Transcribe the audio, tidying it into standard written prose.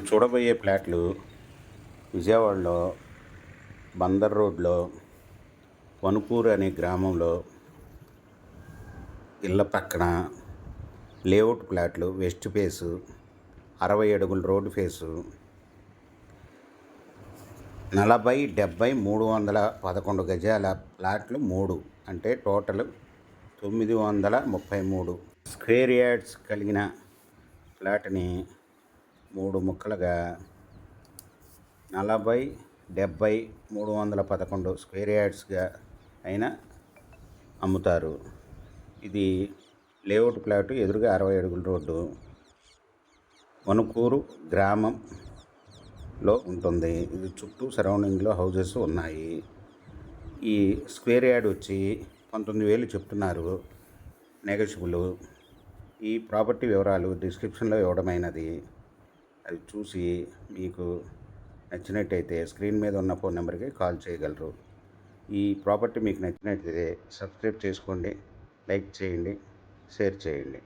చూడబోయే ఫ్లాట్లు విజయవాడలో బందర్ రోడ్లో వణుకూరు అనే గ్రామంలో ఇళ్ళ పక్కన లేఅవుట్ ఫ్లాట్లు, వెస్ట్ ఫేసు, 60 అడుగుల రోడ్డు ఫేసు, 40, 70, 311 గజాల ఫ్లాట్లు 3, అంటే టోటల్ 933 స్క్వేర్ యార్డ్స్ కలిగిన ఫ్లాట్ని 3 ముక్కలుగా 40, 70, 311 స్క్వేర్ యార్డ్స్గా అయినా అమ్ముతారు. ఇది లేఅవుట్ ఫ్లాట్, ఎదురుగా 60 అడుగుల రోడ్డు, వణుకూరు గ్రామంలో ఉంటుంది. ఇది చుట్టూ సరౌండింగ్లో హౌజెస్ ఉన్నాయి. ఈ స్క్వేర్ యార్డ్ వచ్చి 19,000 చెప్తున్నారు, నెగోషియబుల్. ఈ ప్రాపర్టీ వివరాలు డిస్క్రిప్షన్లో ఇవ్వడమైనది. అది చూసి మీకు నచ్చినట్టయితే స్క్రీన్ మీద ఉన్న ఫోన్ నెంబర్కి కాల్ చేయగలరు. ఈ ప్రాపర్టీ మీకు నచ్చినట్టయితే సబ్స్క్రైబ్ చేసుకోండి, లైక్ చేయండి, షేర్ చేయండి.